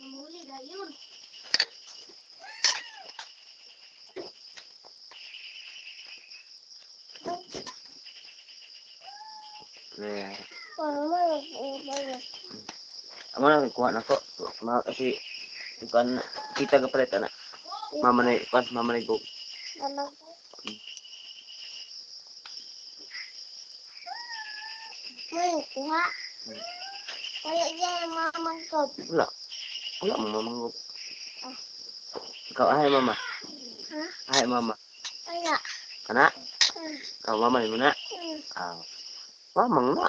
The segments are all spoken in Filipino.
Muli na yun. Eh, Ano amo na kuha na ko. Kasi bukan kita kapalit na. Mama na pas mama na go. May kuha. Kaya dyan mamangkot. Wala. Wala mo mamang go. Ah. Ikaw ay mama. Ha? Ay mama. Kaya. Kana? Hmm. Ikaw mama ni mo na. Hmm. Ah. Mamang na.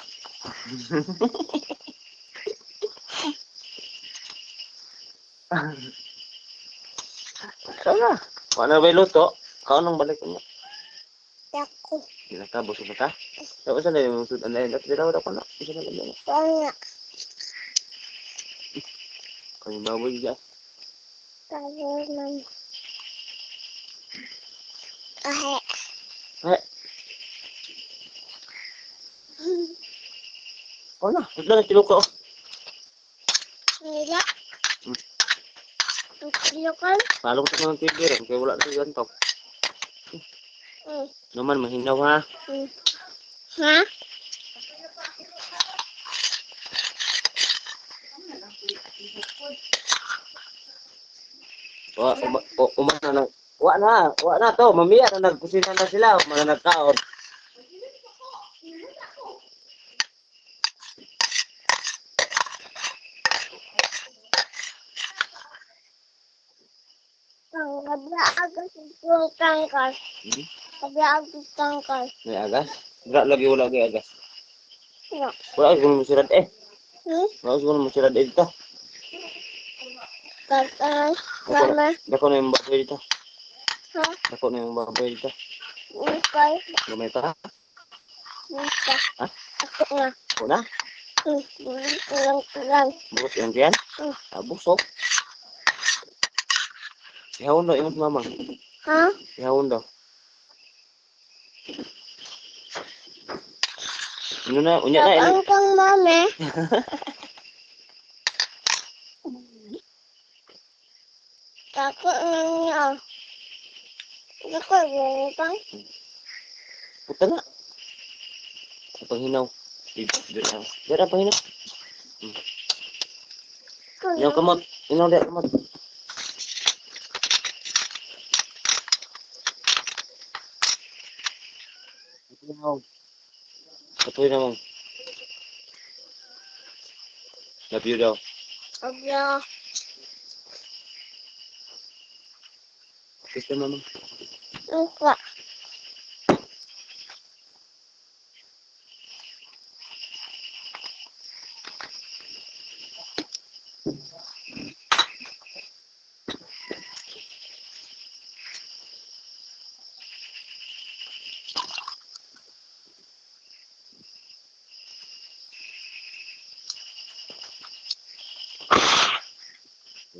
Sana. Wala ba luto? Kau nang balik mo. Yaku. Hindi ka, busog na ka? Tapos na yung musud ang lain. Tapos dalawa ko na. Isa na lang. Kaya. Kanyang baboy dyan. Kaya man. Ahe. Eh. Oh na. Huwag na nagtilok ko. Kaya. Ang kaliyokan. Palong sa mga tigiran. Kaya wala na yung gantok. Hmm. Naman, mahinaw ha. Hmm. Ha? Umar na lang. Wa na to. Mamiya na nagkusina na sila. Mga nagkaon. Ang kabla-agas yung tangkas. Hmm? Kabla-agas tangkas. May agas? Wala lagi wala lagi agas. No. Wala kasi kung musirad eh. Hmm? Wala kasi kung musirad eh dito. Tatay. Mama. Dako na yung baboy dito. Ha? Dako na yung baboy dito. Ukay. Gamay pa ha? Mista. Ha? Ako na. Ako na? Tulang-tulang. Bukos yan yan? Hmm. Busok. Ihawon daw yung mama. Ha? Ihawon daw. Ano na? Unya na. Tapang kang mami. Tako na niya. Tako na pang. Puta na. Panghinaw. Dira panghinaw. Inaw kamot. Inaw dira kamot. Inaw. Katuloy na mong. Love you daw. Abya. Kiss na mama. Uka.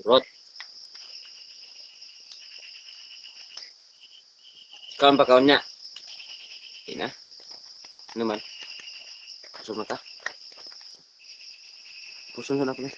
Rot. Kaon pa kaon niya. Ina. Ano man? Kusog na ta. Kusog na ako na.